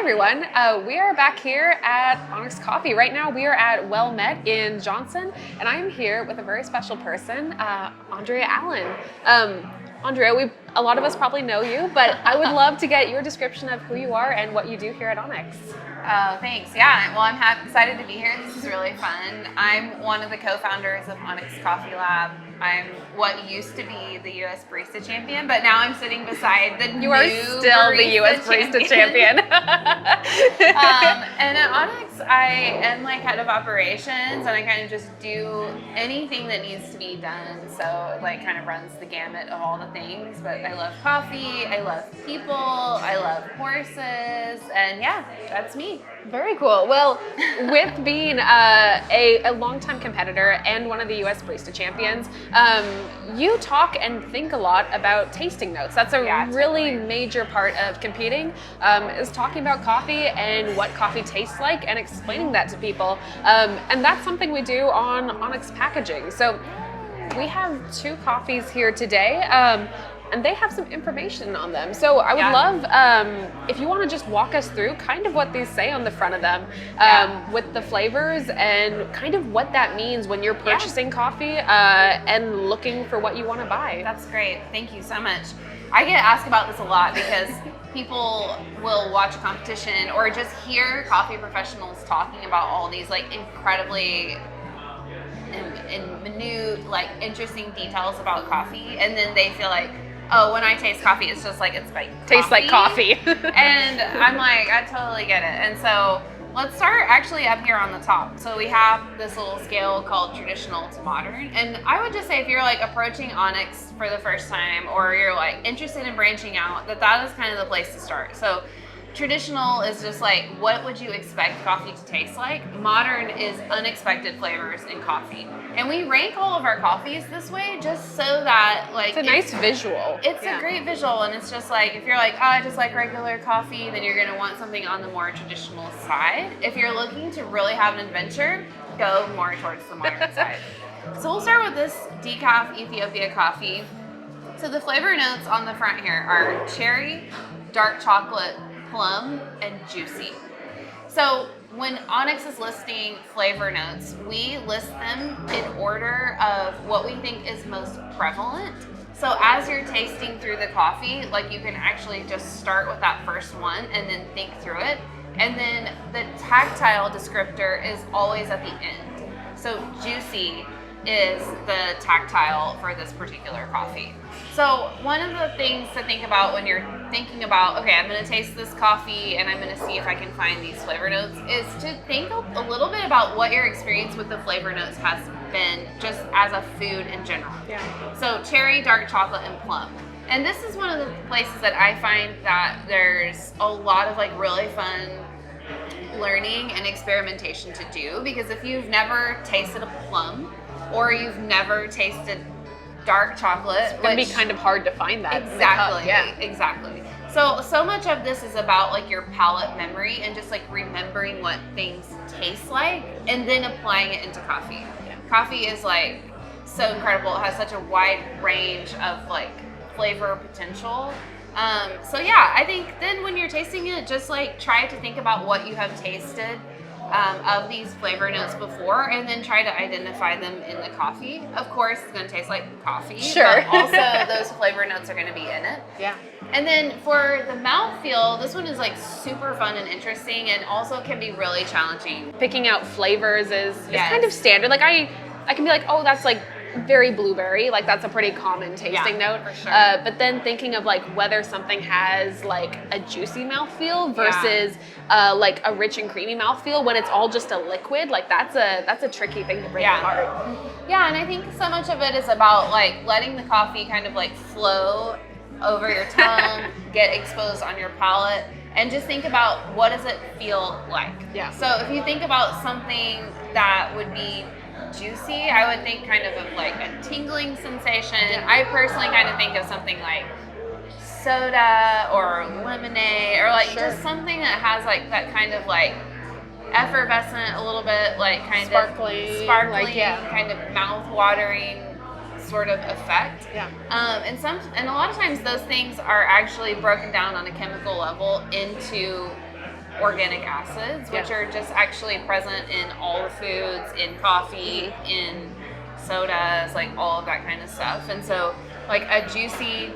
everyone. We are back here at Onyx Coffee. Right now we are at Well Met in Johnson, and I'm here with a very special person, Andrea Allen. Andrea, a lot of us probably know you, but I would love to get your description of who you are and what you do here at Onyx. Oh, thanks. Yeah, well, I'm excited to be here. This is really fun. I'm one of the co-founders of Onyx Coffee Lab. I'm what used to be the U.S. Barista champion, but now I'm sitting beside the You are still the U.S. Barista champion. And at Onyx, I am like head of operations, and I kind of just do anything that needs to be done. So it like kind of runs the gamut of all the things. But I love coffee, I love people, I love horses, and yeah, that's me. Very cool. Well, with being a longtime competitor and one of the U.S. Barista champions, you talk and think a lot about tasting notes. That's a really major part of competing, is talking about coffee and what coffee tastes like and explaining that to people. And that's something we do on Onyx Packaging. So we have two coffees here today. And they have some information on them. So I would love if you want to just walk us through kind of what these say on the front of them with the flavors and kind of what that means when you're purchasing coffee and looking for what you want to buy. That's great. Thank you so much. I get asked about this a lot because people will watch a competition or just hear coffee professionals talking about all these like incredibly in minute, like interesting details about coffee, and then they feel like, oh, when I taste coffee, it's just like, it's like tastes like coffee. And I'm like, I totally get it. And so let's start actually up here on the top. So we have this little scale called traditional to modern. And I would just say if you're like approaching Onyx for the first time, or you're like interested in branching out, that is kind of the place to start. So traditional is just like, what would you expect coffee to taste like? Modern is unexpected flavors in coffee. And we rank all of our coffees this way just so that like... It's a nice visual. It's a great visual, and it's just like, if you're like, oh, I just like regular coffee, then you're gonna want something on the more traditional side. If you're looking to really have an adventure, go more towards the modern side. So we'll start with this decaf Ethiopia coffee. So the flavor notes on the front here are cherry, dark chocolate, plum, and juicy. So when Onyx is listing flavor notes, we list them in order of what we think is most prevalent. So as you're tasting through the coffee, like you can actually just start with that first one and then think through it. And then the tactile descriptor is always at the end. So juicy is the tactile for this particular coffee. So one of the things to think about when you're thinking about, okay, I'm going to taste this coffee and I'm going to see if I can find these flavor notes, is to think a little bit about what your experience with the flavor notes has been just as a food in general. Yeah. So cherry, dark chocolate, and plum. And this is one of the places that I find that there's a lot of like really fun learning and experimentation to do, because if you've never tasted a plum, or you've never tasted dark chocolate, it's gonna be kind of hard to find that. Exactly. Yeah. Exactly. So much of this is about like your palate memory and just like remembering what things taste like and then applying it into coffee. Yeah. Coffee is like so incredible. It has such a wide range of like flavor potential. So yeah, I think then when you're tasting it, just like try to think about what you have tasted of these flavor notes before, and then try to identify them in the coffee. Of course, it's going to taste like coffee, sure, but also those flavor notes are going to be in it. Yeah. And then for the mouthfeel, this one is like super fun and interesting, and also can be really challenging. Picking out flavors is kind of standard. Like I can be like, oh, that's like very blueberry, like that's a pretty common tasting note. For sure. But then thinking of like whether something has like a juicy mouthfeel versus like a rich and creamy mouthfeel when it's all just a liquid, like that's a tricky thing to bring apart. Yeah, and I think so much of it is about like letting the coffee kind of like flow over your tongue, get exposed on your palate, and just think about what does it feel like. Yeah. So if you think about something that would be juicy, I would think kind of like a tingling sensation. I personally kind of think of something like soda or lemonade, or like just something that has like that kind of like effervescent, a little bit like kind sparkling, like, kind of mouth-watering sort of effect. Yeah. And a lot of times those things are actually broken down on a chemical level into organic acids, which are just actually present in all the foods, in coffee, in sodas, like all of that kind of stuff. And so like a juicy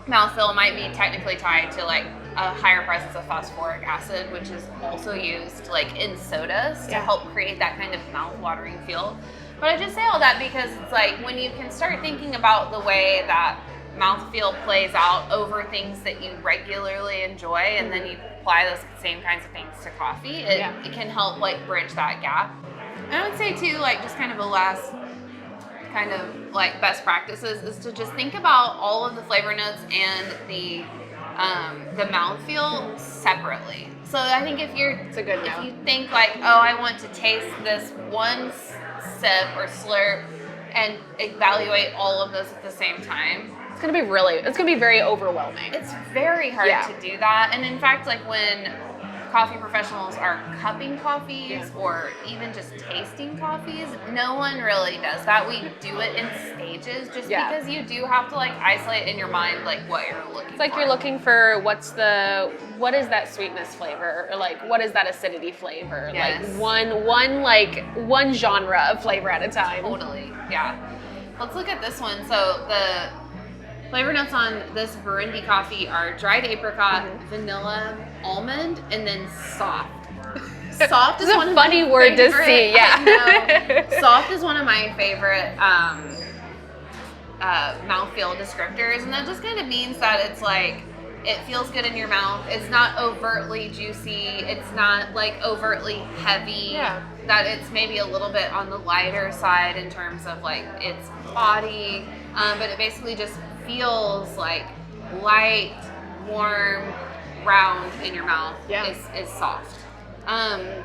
mouthfeel might be technically tied to like a higher presence of phosphoric acid, which is also used like in sodas to help create that kind of mouth-watering feel. But I just say all that because it's like when you can start thinking about the way that mouthfeel plays out over things that you regularly enjoy, and then you apply those same kinds of things to coffee, it can help like bridge that gap. And I would say too, like just kind of a last kind of like best practices is to just think about all of the flavor notes and the mouthfeel separately. So I think if you think like, oh, I want to taste this one sip or slurp and evaluate all of those at the same time, it's gonna be very overwhelming. It's very hard to do that. And in fact, like when coffee professionals are cupping coffees or even just tasting coffees, no one really does that. We do it in stages just because you do have to like isolate in your mind like what you're looking for. It's like you're looking for what is that sweetness flavor, or like what is that acidity flavor? Yes. Like one genre of flavor at a time. Totally. Yeah. Let's look at this one. So the flavor notes on this Burundi coffee are dried apricot, vanilla, almond, and then soft. Soft is one of my funny word to see. Yeah. Soft is one of my favorite mouthfeel descriptors, and that just kind of means that it's like it feels good in your mouth. It's not overtly juicy. It's not like overtly heavy. Yeah. That it's maybe a little bit on the lighter side in terms of like its body, but it basically just feels like light, warm, round in your mouth is soft. And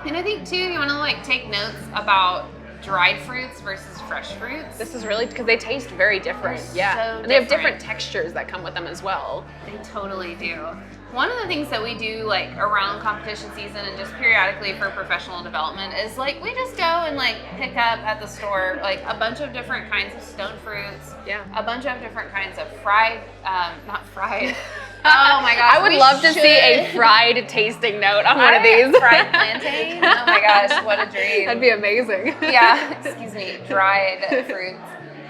I think too, you want to like take notes about dried fruits versus fresh fruits. This is really because they taste very different. So and they have different textures that come with them as well. They totally do. One of the things that we do like around competition season and just periodically for professional development is like we just go and like pick up at the store like a bunch of different kinds of stone fruits, a bunch of different kinds of not fried. Oh my gosh, I would love to see a fried tasting note on one of these. Fried plantain. Oh my gosh, what a dream. That'd be amazing. Excuse me, dried fruits.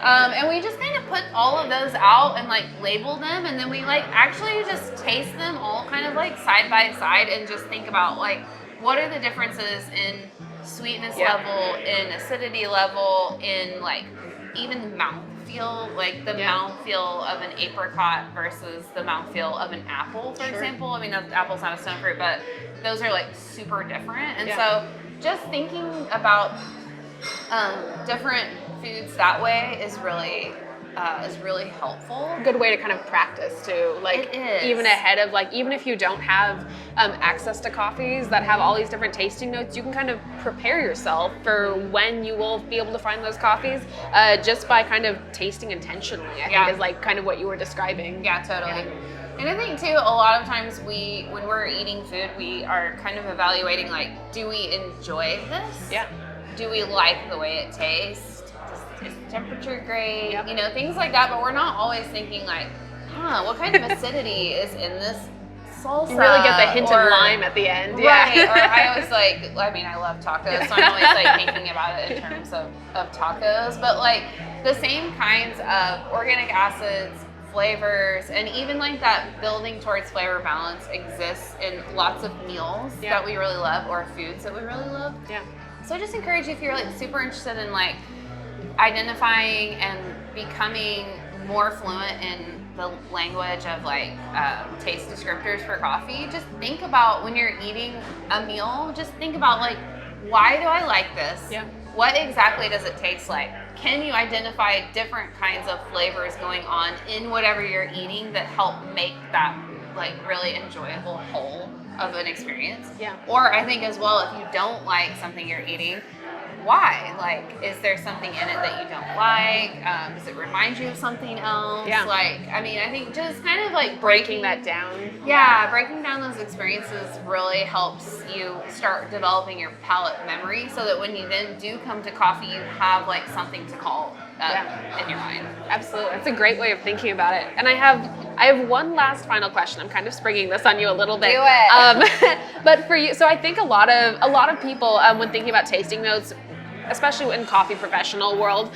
And we just kind of put all of those out and like label them, and then we like actually just taste them all kind of like side by side and just think about like what are the differences in sweetness level, in acidity level, in like even the mouthfeel, like the mouthfeel of an apricot versus the mouthfeel of an apple, for example. I mean, apple's not a stone fruit, but those are like super different. And so just thinking about different foods that way is really helpful. Good way to kind of practice too, like even ahead of like even if you don't have access to coffees that have all these different tasting notes, you can kind of prepare yourself for when you will be able to find those coffees just by kind of tasting intentionally. I think is like kind of what you were describing. Yeah, totally. And I think too, a lot of times when we're eating food, we are kind of evaluating like, do we enjoy this? Yeah. Do we like the way it tastes? Is the temperature great? You know, things like that. But we're not always thinking like, what kind of acidity is in this salsa? You really get the hint of lime at the end. Right. Or I always like, I mean, I love tacos, so I'm always like thinking about it in terms of tacos. But like the same kinds of organic acids, flavors, and even like that building towards flavor balance exists in lots of meals that we really love, or foods that we really love. So I just encourage you, if you're like super interested in like identifying and becoming more fluent in the language of like taste descriptors for coffee, just think about when you're eating a meal, just think about like, why do I like this? What exactly does it taste like? Can you identify different kinds of flavors going on in whatever you're eating that help make that like really enjoyable whole of an experience? Or I think as well, if you don't like something you're eating, why? Like, is there something in it that you don't like? Does it remind you of something else? Like, I mean, I think just kind of like breaking that down. Breaking down those experiences really helps you start developing your palate memory, so that when you then do come to coffee, you have like something to call in your mind. Absolutely. That's a great way of thinking about it. And I I have one last final question. I'm kind of springing this on you a little bit. Do it. But for you, so I think a lot of people, when thinking about tasting notes, especially in coffee professional world,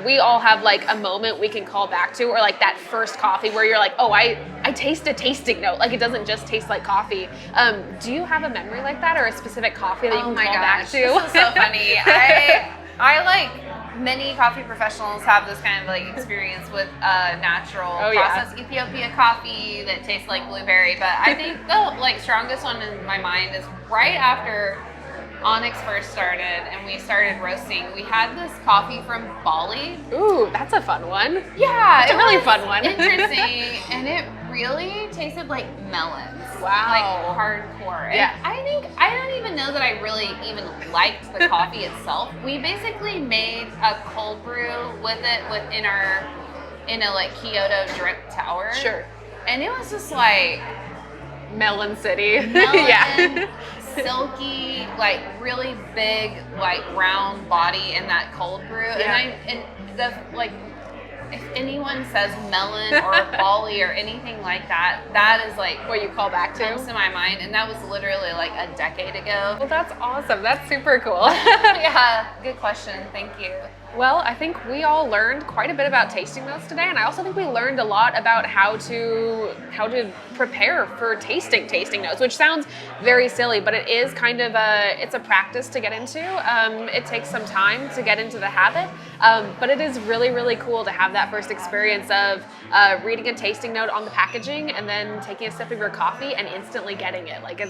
we all have like a moment we can call back to, or like that first coffee where you're like, oh, I taste a tasting note. Like it doesn't just taste like coffee. Do you have a memory like that, or a specific coffee that you can call back to? This is so funny. I like many coffee professionals have this kind of like experience with natural processed Ethiopia coffee that tastes like blueberry. But I think the like strongest one in my mind is right after Onyx first started and we started roasting. We had this coffee from Bali. Ooh, that's a fun one. Yeah, it's a really fun one. Interesting, and it really tasted like melons. Wow, like hardcore. Yeah, and I don't even know that I really even liked the coffee itself. We basically made a cold brew with it in a like Kyoto drip tower. Sure. And it was just like Melon City. Melon, silky, like really big, like round body in that cold brew. Yeah. And if anyone says melon or Bali or anything like that, that is like what you call back to. Comes to my mind, and that was literally like a decade ago. Well, that's awesome. That's super cool. Yeah, good question. Thank you. Well, I think we all learned quite a bit about tasting notes today, and I also think we learned a lot about how to prepare for tasting notes, which sounds very silly, but it is kind of it's a practice to get into. It takes some time to get into the habit, but it is really, really cool to have that first experience of reading a tasting note on the packaging and then taking a sip of your coffee and instantly getting it. Like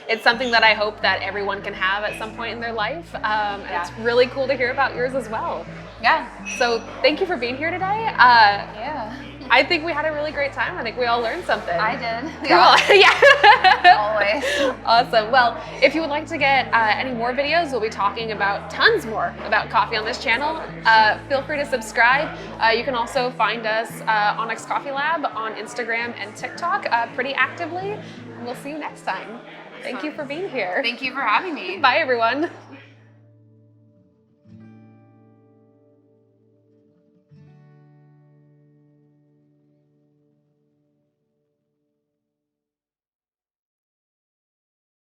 it's something that I hope that everyone can have at some point in their life, and it's really cool to hear about yours as well. Yeah. So thank you for being here today. Yeah. I think we had a really great time. I think we all learned something. I did. Cool. Yeah. Always. Awesome. Well, if you would like to get any more videos, we'll be talking about tons more about coffee on this channel. Feel free to subscribe. You can also find us on Onyx Coffee Lab on Instagram and TikTok pretty actively. And we'll see you next time. Thank you for being here. Thank you for having me. Bye, everyone.